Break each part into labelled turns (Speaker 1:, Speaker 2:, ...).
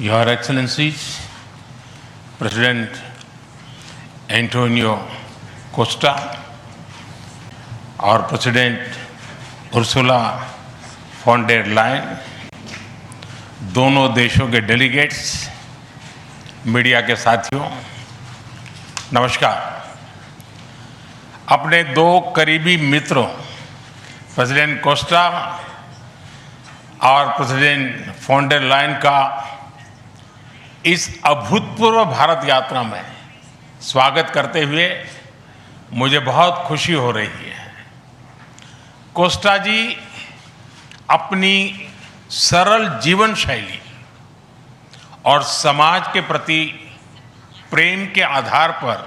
Speaker 1: Your Excellencies, President Antonio Costa और president Ursula von der Leyen, दोनों देशों के डेलीगेट्स, मीडिया के साथियों, नमस्कार। अपने दो करीबी मित्रों प्रेसिडेंट कोस्टा और प्रेसिडेंट फॉन डेर लायन का इस अभूतपूर्व भारत यात्रा में स्वागत करते हुए मुझे बहुत खुशी हो रही है। कोस्टा जी अपनी सरल जीवन शैली और समाज के प्रति प्रेम के आधार पर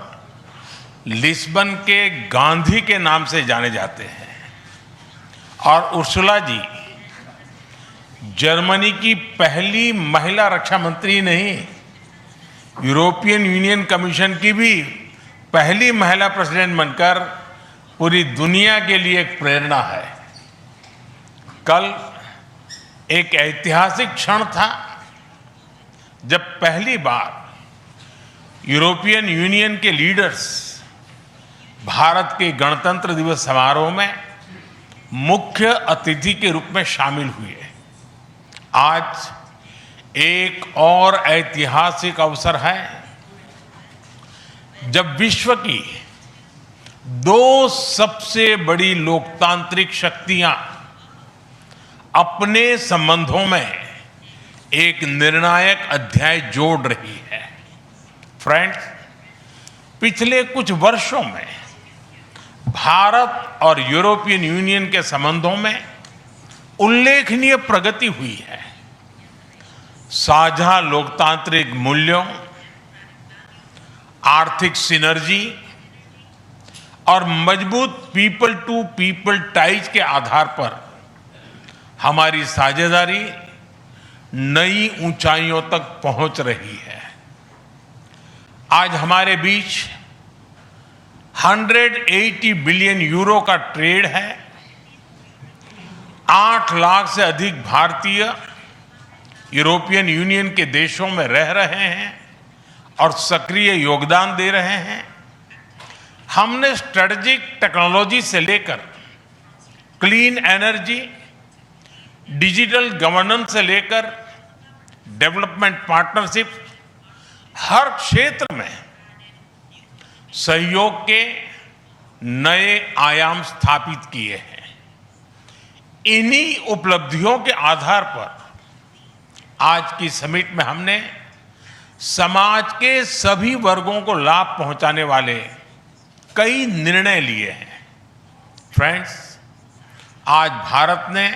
Speaker 1: लिस्बन के गांधी के नाम से जाने जाते हैं और उर्सुला जी जर्मनी की पहली महिला रक्षा मंत्री नहीं, यूरोपियन यूनियन कमीशन की भी पहली महिला प्रेसिडेंट बनकर पूरी दुनिया के लिए एक प्रेरणा है। कल एक ऐतिहासिक क्षण था जब पहली बार यूरोपियन यूनियन के लीडर्स भारत के गणतंत्र दिवस समारोह में मुख्य अतिथि के रूप में शामिल हुए। आज एक और ऐतिहासिक अवसर है जब विश्व की दो सबसे बड़ी लोकतांत्रिक शक्तियां अपने संबंधों में एक निर्णायक अध्याय जोड़ रही है। फ्रेंड्स, पिछले कुछ वर्षों में भारत और यूरोपियन यूनियन के संबंधों में उल्लेखनीय प्रगति हुई है। साझा लोकतांत्रिक मूल्यों, आर्थिक सिनर्जी और मजबूत पीपल टू पीपल टाइज के आधार पर हमारी साझेदारी नई ऊंचाइयों तक पहुंच रही है। आज हमारे बीच 180 बिलियन यूरो का ट्रेड है। 8 लाख से अधिक भारतीय यूरोपियन यूनियन के देशों में रह रहे हैं और सक्रिय योगदान दे रहे हैं। हमने स्ट्रेटेजिक टेक्नोलॉजी से लेकर क्लीन एनर्जी, डिजिटल गवर्नेंस से लेकर डेवलपमेंट पार्टनरशिप, हर क्षेत्र में सहयोग के नए आयाम स्थापित किए हैं। इन्हीं उपलब्धियों के आधार पर आज की समिट में हमने समाज के सभी वर्गों को लाभ पहुंचाने वाले कई निर्णय लिए हैं। फ्रेंड्स, आज भारत ने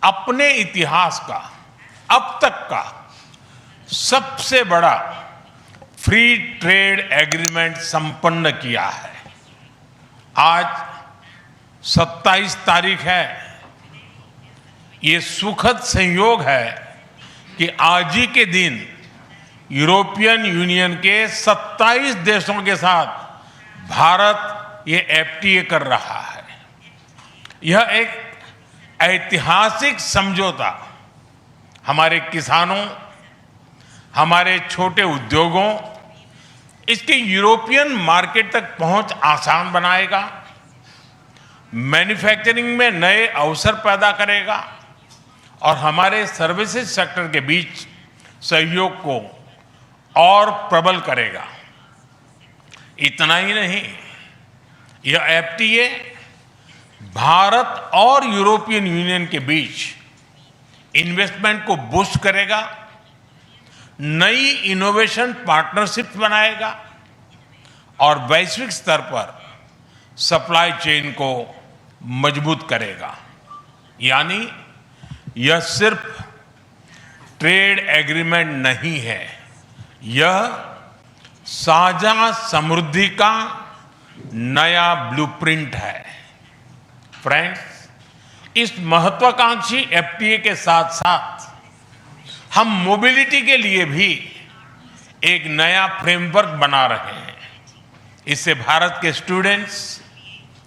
Speaker 1: अपने इतिहास का अब तक का सबसे बड़ा फ्री ट्रेड एग्रीमेंट संपन्न किया है। आज 27 तारीख है। ये सुखद संयोग है कि आज ही के दिन यूरोपियन यूनियन के 27 देशों के साथ भारत ये एफटीए कर रहा है। यह एक ऐतिहासिक समझौता हमारे किसानों, हमारे छोटे उद्योगों, इसके यूरोपियन मार्केट तक पहुंच आसान बनाएगा, मैन्युफैक्चरिंग में नए अवसर पैदा करेगा और हमारे सर्विसेज सेक्टर के बीच सहयोग को और प्रबल करेगा। इतना ही नहीं, यह एफटीए भारत और यूरोपियन यूनियन के बीच इन्वेस्टमेंट को बूस्ट करेगा, नई इनोवेशन पार्टनरशिप बनाएगा और वैश्विक स्तर पर सप्लाई चेन को मजबूत करेगा। यानी यह सिर्फ ट्रेड एग्रीमेंट नहीं है, यह साझा समृद्धि का नया ब्लूप्रिंट है। फ्रेंड्स, इस महत्वाकांक्षी एफटीए के साथ साथ हम मोबिलिटी के लिए भी एक नया फ्रेमवर्क बना रहे हैं। इससे भारत के स्टूडेंट्स,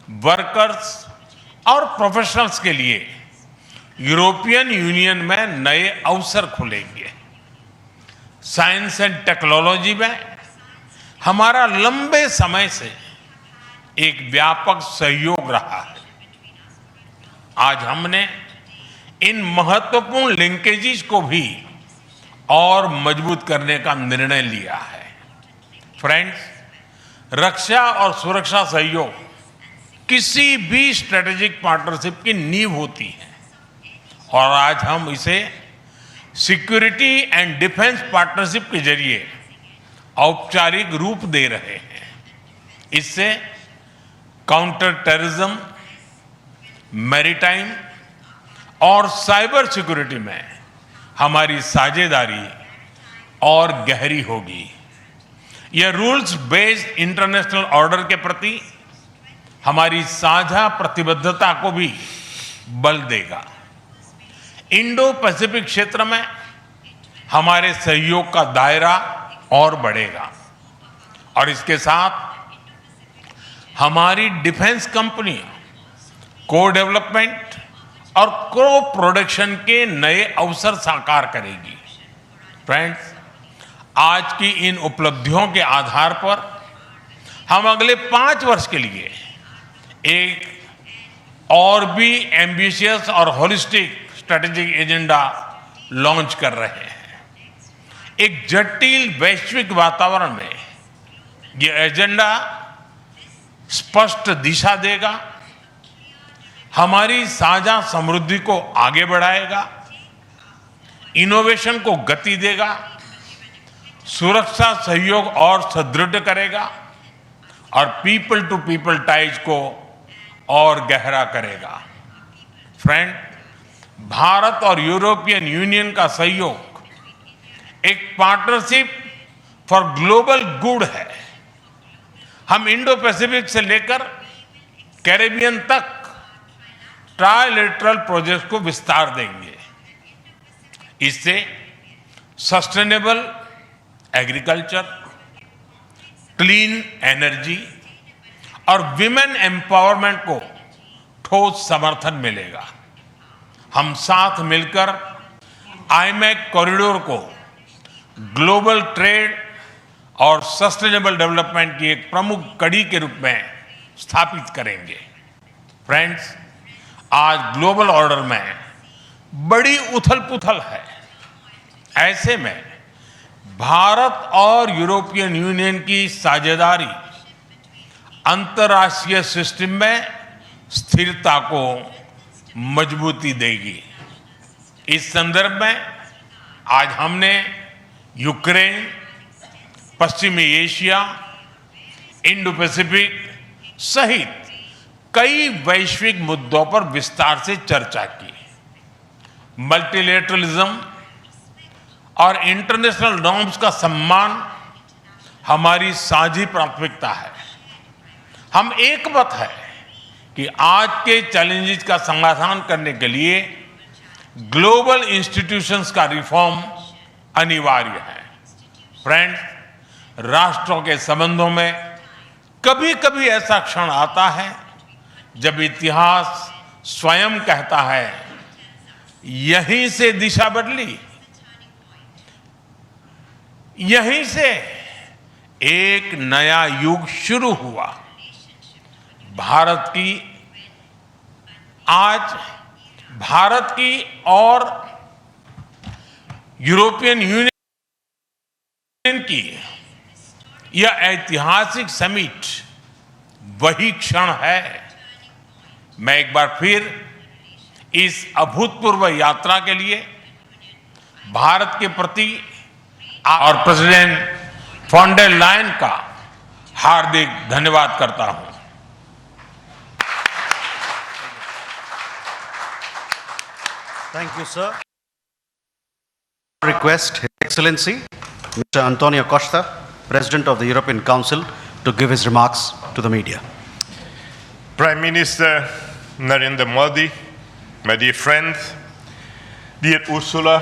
Speaker 1: वर्कर्स और प्रोफेशनल्स के लिए यूरोपियन यूनियन में नए अवसर खुलेंगे। साइंस एंड टेक्नोलॉजी में हमारा लंबे समय से एक व्यापक सहयोग रहा है। आज हमने इन महत्वपूर्ण लिंकेजेस को भी और मजबूत करने का निर्णय लिया है। फ्रेंड्स, रक्षा और सुरक्षा सहयोग किसी भी स्ट्रेटेजिक पार्टनरशिप की नींव होती है और आज हम इसे सिक्योरिटी एंड डिफेंस पार्टनरशिप के जरिए औपचारिक रूप दे रहे हैं। इससे काउंटर टेररिज्म, मैरीटाइम और साइबर सिक्योरिटी में हमारी साझेदारी और गहरी होगी। यह रूल्स बेस्ड इंटरनेशनल ऑर्डर के प्रति हमारी साझा प्रतिबद्धता को भी बल देगा। इंडो पैसिफिक क्षेत्र में हमारे सहयोग का दायरा और बढ़ेगा और इसके साथ हमारी डिफेंस कंपनियां को डेवलपमेंट और को प्रोडक्शन के नए अवसर साकार करेगी। फ्रेंड्स, आज की इन उपलब्धियों के आधार पर हम अगले 5 वर्ष के लिए एक और भी एम्बिशियस और होलिस्टिक स्ट्रेटेजिक एजेंडा लॉन्च कर रहे हैं। एक जटिल वैश्विक वातावरण में यह एजेंडा स्पष्ट दिशा देगा, हमारी साझा समृद्धि को आगे बढ़ाएगा, इनोवेशन को गति देगा, सुरक्षा सहयोग और सुदृढ़ करेगा और पीपल टू पीपल टाइज को और गहरा करेगा। फ्रेंड, भारत और यूरोपियन यूनियन का सहयोग एक पार्टनरशिप फॉर ग्लोबल गुड है। हम इंडो पैसिफिक से लेकर कैरेबियन तक ट्राइलेटरल प्रोजेक्ट को विस्तार देंगे। इससे सस्टेनेबल एग्रीकल्चर, क्लीन एनर्जी और विमेन एम्पावरमेंट को ठोस समर्थन मिलेगा। हम साथ मिलकर आईमैक कॉरिडोर को ग्लोबल ट्रेड और सस्टेनेबल डेवलपमेंट की एक प्रमुख कड़ी के रूप में स्थापित करेंगे। फ्रेंड्स, आज ग्लोबल ऑर्डर में बड़ी उथल-पुथल है। ऐसे में भारत और यूरोपियन यूनियन की साझेदारी अंतर्राष्ट्रीय सिस्टम में स्थिरता को मजबूती देगी। इस संदर्भ में आज हमने यूक्रेन, पश्चिमी एशिया, इंडो पैसिफिक सहित कई वैश्विक मुद्दों पर विस्तार से चर्चा की। मल्टीलेटरलिज्म और इंटरनेशनल नॉर्म्स का सम्मान हमारी साझी प्राथमिकता है। हम एकमत है कि आज के चैलेंजेस का समाधान करने के लिए ग्लोबल इंस्टीट्यूशंस का रिफॉर्म अनिवार्य है। फ्रेंड्स, राष्ट्रों के संबंधों में कभी कभी ऐसा क्षण आता है जब इतिहास स्वयं कहता है, यहीं से दिशा बदली, यहीं से एक नया युग शुरू हुआ। भारत की और यूरोपियन यूनियन की यह ऐतिहासिक समिट वही क्षण है। मैं एक बार फिर इस अभूतपूर्व यात्रा के लिए भारत के प्रति और प्रेसिडेंट फॉन्डर लायन का हार्दिक धन्यवाद करता हूं।
Speaker 2: Thank you, sir. Request His Excellency Mr. Antonio Costa, President of the European Council, to give his remarks to the media.
Speaker 3: Prime Minister Narendra Modi, my dear friend, dear Ursula,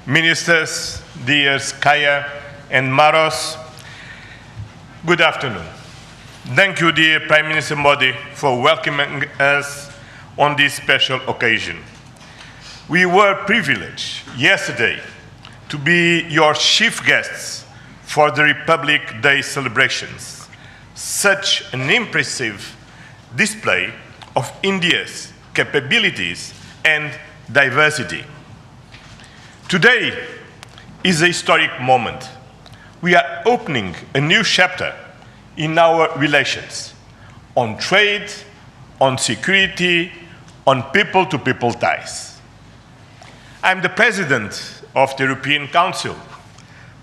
Speaker 3: Ministers, dear Kaya and Maros, good afternoon. Thank you, dear Prime Minister Modi, for welcoming us on this special occasion. We were privileged yesterday to be your chief guests for the Republic Day celebrations. Such an impressive display of India's capabilities and diversity. Today is a historic moment. We are opening a new chapter in our relations on trade, on security, on people-to-people ties. I'm the president of the European Council,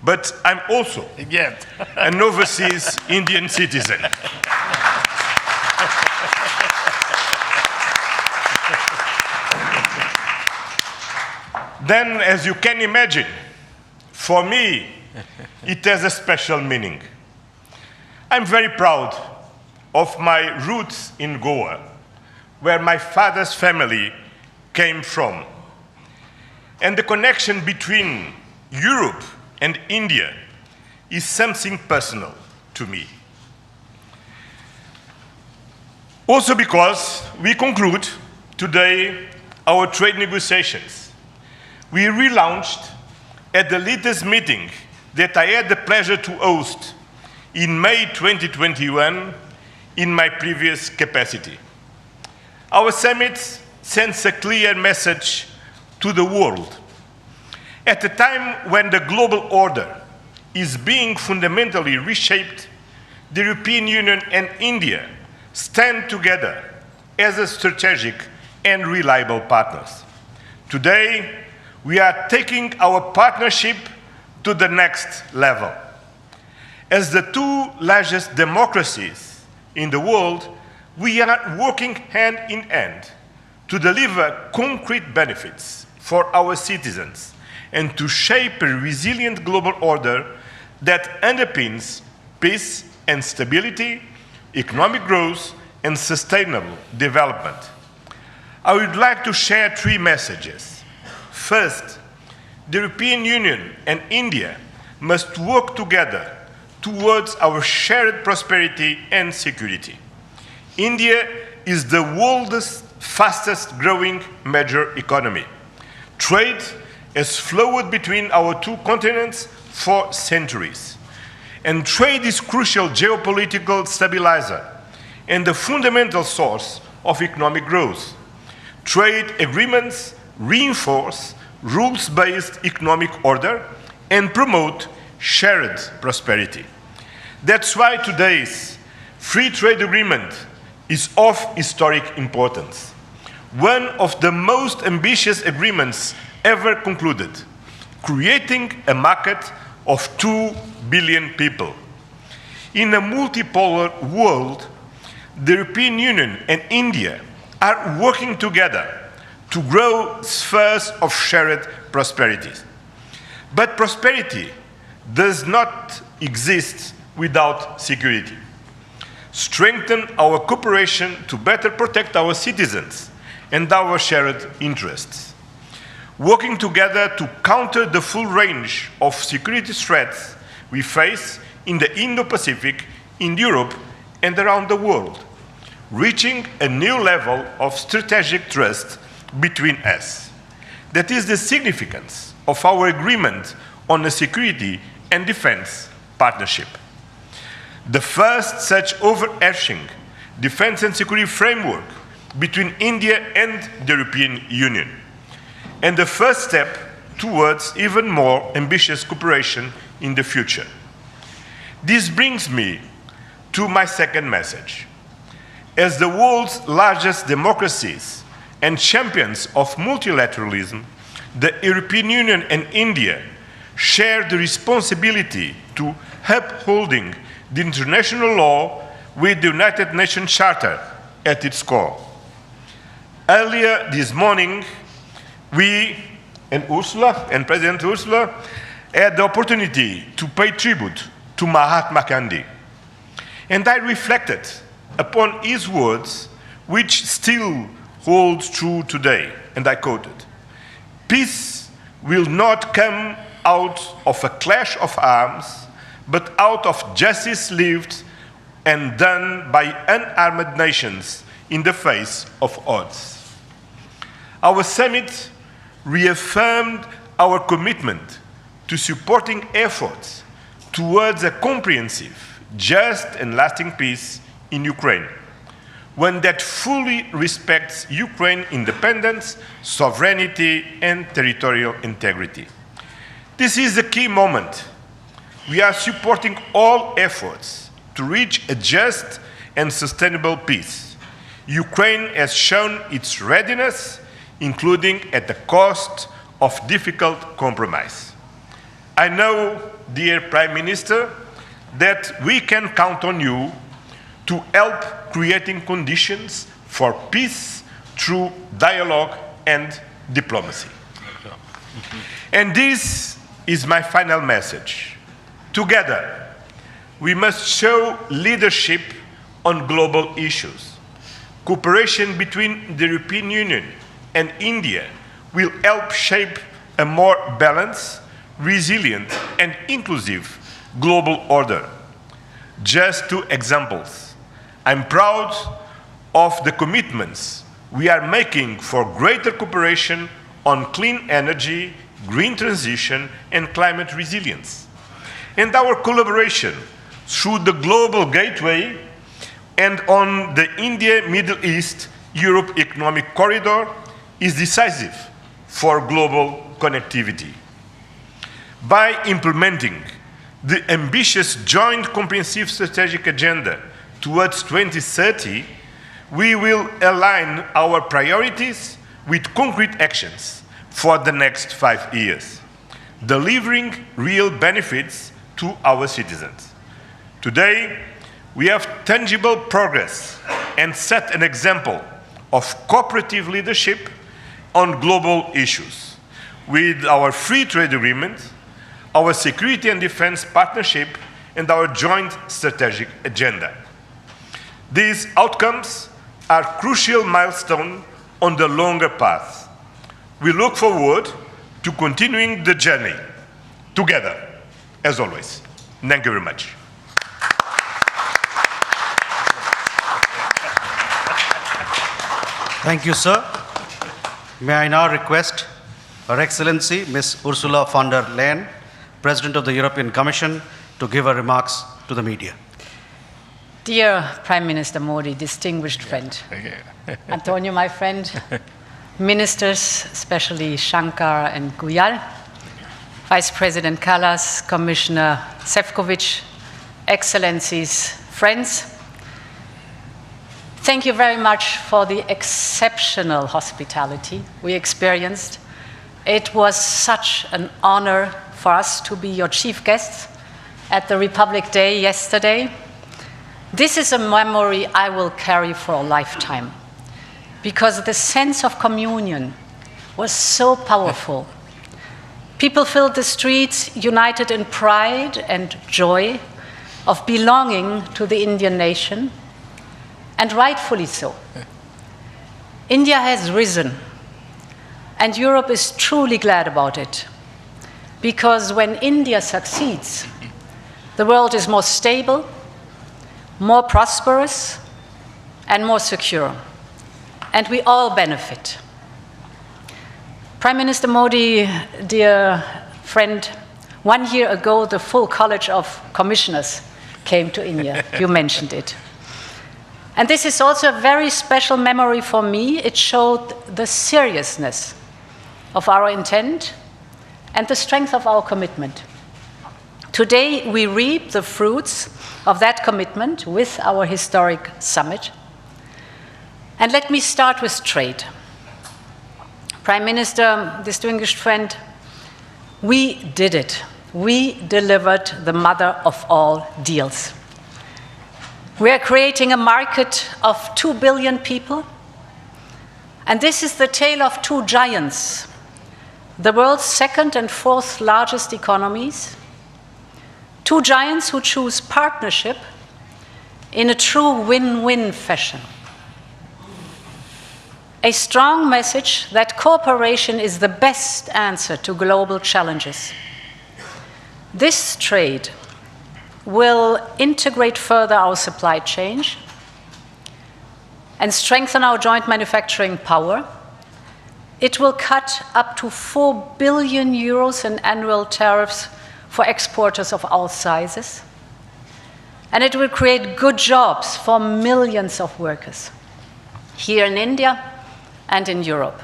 Speaker 3: but I'm also an overseas Indian citizen. Then, as you can imagine, for me, it has a special meaning. I'm very proud of my roots in Goa, where my father's family came from. And the connection between Europe and India is something personal to me. Also because we conclude today our trade negotiations. We relaunched at the latest meeting that I had the pleasure to host in May 2021 in my previous capacity. Our summit sends a clear message to the world. At a time when the global order is being fundamentally reshaped, the European Union and India stand together as a strategic and reliable partners. Today, we are taking our partnership to the next level. As the two largest democracies in the world, we are working hand in hand to deliver concrete benefits for our citizens and to shape a resilient global order that underpins peace and stability, economic growth, and sustainable development. I would like to share three messages. First, the European Union and India must work together towards our shared prosperity and security. India is the world's fastest growing major economy. Trade has flowed between our two continents for centuries. And trade is crucial geopolitical stabilizer and the fundamental source of economic growth. Trade agreements reinforce rules-based economic order and promote shared prosperity. That's why today's free trade agreement is of historic importance, one of the most ambitious agreements ever concluded, creating a market of 2 billion people. In a multipolar world, the European Union and India are working together to grow spheres of shared prosperity. But prosperity does not exist without security. Strengthen our cooperation to better protect our citizens and our shared interests. Working together to counter the full range of security threats we face in the Indo-Pacific, in Europe, and around the world, reaching a new level of strategic trust between us. That is the significance of our agreement on a security and defense partnership. The first such overarching defense and security framework between India and the European Union, and the first step towards even more ambitious cooperation in the future. This brings me to my second message. As the world's largest democracies and champions of multilateralism, the European Union and India share the responsibility to upholding the international law with the United Nations Charter at its core. Earlier this morning, we and Ursula, and President Ursula, had the opportunity to pay tribute to Mahatma Gandhi. And I reflected upon his words, which still holds true today, and I quoted, "Peace will not come out of a clash of arms, but out of justice lived and done by unarmed nations in the face of odds." Our summit reaffirmed our commitment to to supporting efforts towards a comprehensive, just and lasting peace in Ukraine, one that fully respects Ukraine's independence, sovereignty, and territorial integrity. This is a key moment. We are supporting all efforts to reach a just and sustainable peace. Ukraine has shown its readiness, including at the cost of difficult compromise. I know, dear Prime Minister, that we can count on you to help creating conditions for peace through dialogue and diplomacy. And this is my final message. Together, we must show leadership on global issues. Cooperation between the European Union and India will help shape a more balanced, resilient, and inclusive global order. Just two examples. I'm proud of the commitments we are making for greater cooperation on clean energy, green transition, and climate resilience. And our collaboration through the Global Gateway and on the India-Middle East-Europe Economic Corridor is decisive for global connectivity. By implementing the ambitious Joint Comprehensive Strategic Agenda towards 2030, we will align our priorities with concrete actions for the next 5 years, delivering real benefits to our citizens. Today, we have tangible progress and set an example of cooperative leadership on global issues. With our free trade agreement, our security and defense partnership, and our joint strategic agenda. These outcomes are crucial milestones on the longer path. We look forward to continuing the journey together, as always. Thank you very much.
Speaker 2: Thank you, sir. May I now request Her Excellency Ms. Ursula von der Leyen, President of the European Commission, to give her remarks to the media.
Speaker 4: Dear Prime Minister Modi, distinguished friend, Antonio, my friend, ministers, especially Shankar and Guyal, Vice President Kallas, Commissioner Šefčovič, Excellencies, friends, thank you very much for the exceptional hospitality we experienced. It was such an honor for us to be your chief guests at the Republic Day yesterday. This is a memory I will carry for a lifetime, because the sense of communion was so powerful. People filled the streets united in pride and joy of belonging to the Indian nation, and rightfully so. India has risen, and Europe is truly glad about it, because when India succeeds, the world is more stable, more prosperous, and more secure, and we all benefit. Prime Minister Modi, dear friend, 1 year ago, the full College of Commissioners came to India. You mentioned it. And this is also a very special memory for me. It showed the seriousness of our intent and the strength of our commitment. Today, we reap the fruits of that commitment with our historic summit. And let me start with trade. Prime Minister, distinguished friend, we did it. We delivered the mother of all deals. We are creating a market of 2 billion people, and this is the tale of two giants, the world's second and fourth largest economies, two giants who choose partnership in a true win-win fashion. A strong message that cooperation is the best answer to global challenges. This trade will integrate further our supply chain and strengthen our joint manufacturing power. It will cut up to 4 billion euros in annual tariffs for exporters of all sizes. And it will create good jobs for millions of workers here in India and in Europe.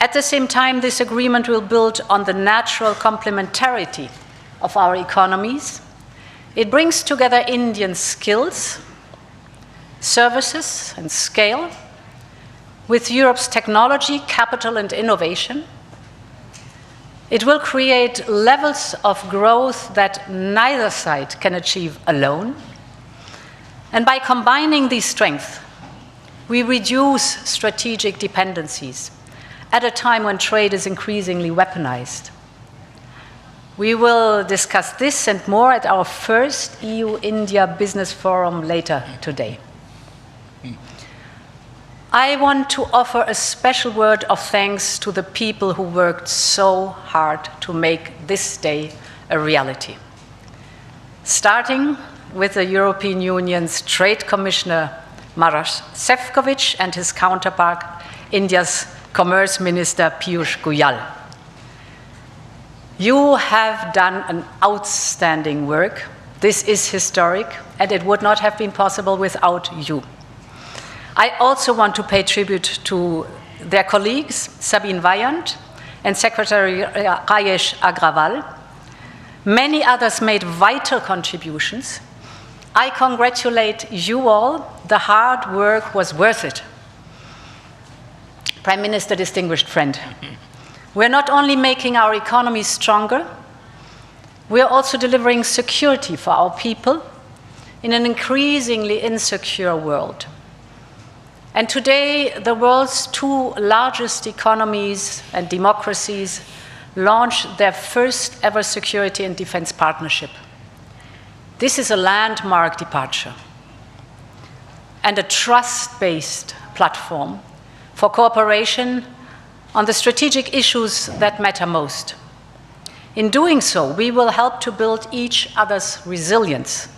Speaker 4: At the same time, this agreement will build on the natural complementarity of our economies. It brings together Indian skills, services, and scale with Europe's technology, capital, and innovation. It will create levels of growth that neither side can achieve alone. And by combining these strengths, we reduce strategic dependencies at a time when trade is increasingly weaponized. We will discuss this and more at our first EU-India Business Forum later today. I want to offer a special word of thanks to the people who worked so hard to make this day a reality. Starting with the European Union's Trade Commissioner Maroš Šefčovič and his counterpart, India's Commerce Minister Piyush Goyal. You have done an outstanding work. This is historic, and it would not have been possible without you. I also want to pay tribute to their colleagues, Sabine Weyand and Secretary Rajesh Agrawal. Many others made vital contributions. I congratulate you all. The hard work was worth it. Prime Minister, distinguished friend, we're not only making our economy stronger, we're also delivering security for our people in an increasingly insecure world. And today, the world's two largest economies and democracies launch their first ever security and defense partnership. This is a landmark departure and a trust-based platform for cooperation on the strategic issues that matter most. In doing so, we will help to build each other's resilience.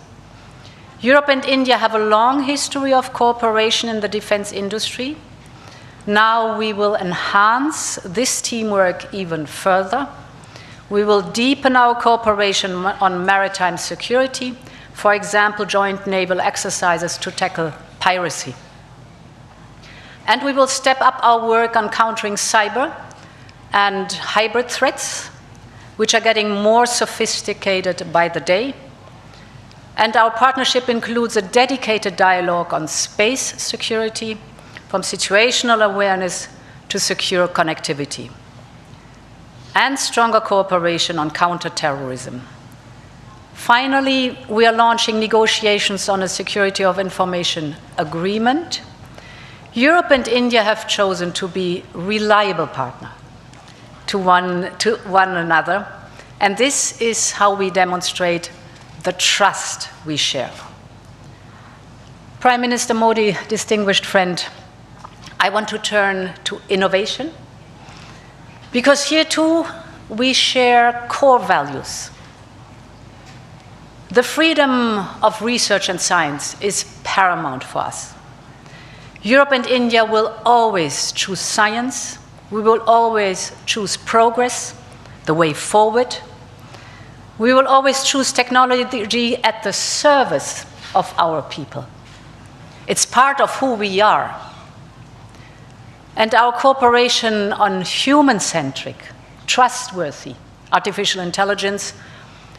Speaker 4: Europe and India have a long history of cooperation in the defense industry. Now we will enhance this teamwork even further. We will deepen our cooperation on maritime security, for example, joint naval exercises to tackle piracy. And we will step up our work on countering cyber and hybrid threats, which are getting more sophisticated by the day. And our partnership includes a dedicated dialogue on space security, from situational awareness to secure connectivity, and stronger cooperation on counterterrorism. Finally, we are launching negotiations on a security of information agreement. Europe and India have chosen to be reliable partners to one another, and this is how we demonstrate the trust we share. Prime Minister Modi, distinguished friend, I want to turn to innovation, because here too we share core values. The freedom of research and science is paramount for us. Europe and India will always choose science. We will always choose progress, the way forward. We will always choose technology at the service of our people. It's part of who we are. And our cooperation on human-centric, trustworthy artificial intelligence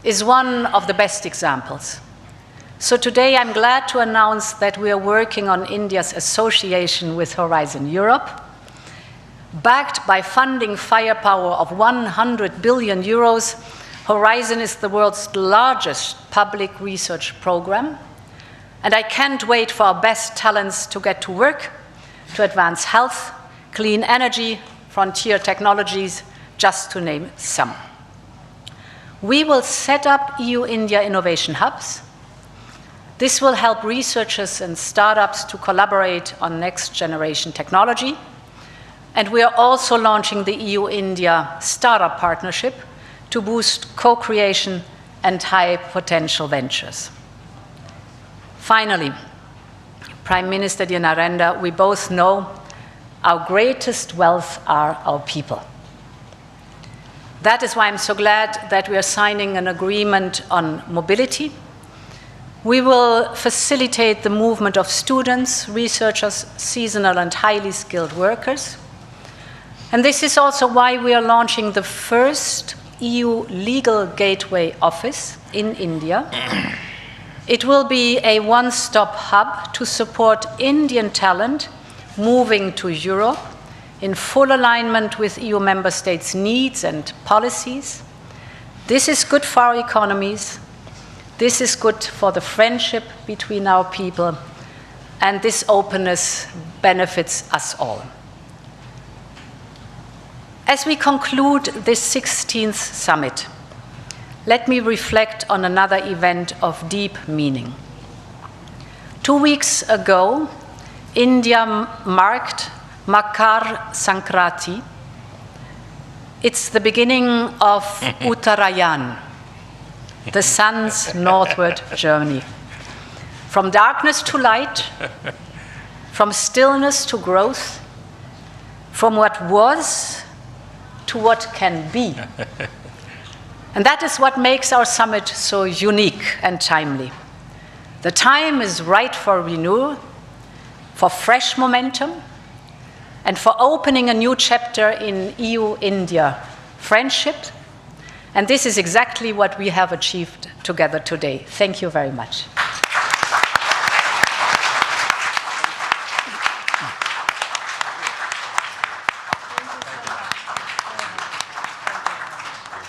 Speaker 4: is one of the best examples. So today I'm glad to announce that we are working on India's association with Horizon Europe. Backed by funding firepower of 100 billion euros, Horizon is the world's largest public research program, and I can't wait for our best talents to get to work to advance health, clean energy, frontier technologies, just to name some. We will set up EU-India innovation hubs. This will help researchers and startups to collaborate on next-generation technology. And we are also launching the EU-India Startup Partnership to boost co-creation and high-potential ventures. Finally, Prime Minister dear Narendra, we both know Our greatest wealth are our people. That is why I'm so glad that we are signing an agreement on mobility. We will facilitate the movement of students, researchers, seasonal and highly skilled workers. And this is also why we are launching the first EU legal gateway office in India. It will be a one-stop hub to support Indian talent moving to Europe in full alignment with EU member states' needs and policies. This is good for our economies. This is good for the friendship between our people. And this openness benefits us all. As we conclude this 16th summit, let me reflect on another event of deep meaning. 2 weeks ago, India marked Makar Sankranti. It's the beginning of Uttarayan, the sun's northward journey. From darkness to light, from stillness to growth, from what was to what can be. And that is what makes our summit so unique and timely. The time is right for renewal, for fresh momentum, and for opening a new chapter in EU-India friendship. And this is exactly what we have achieved together today. Thank you very much.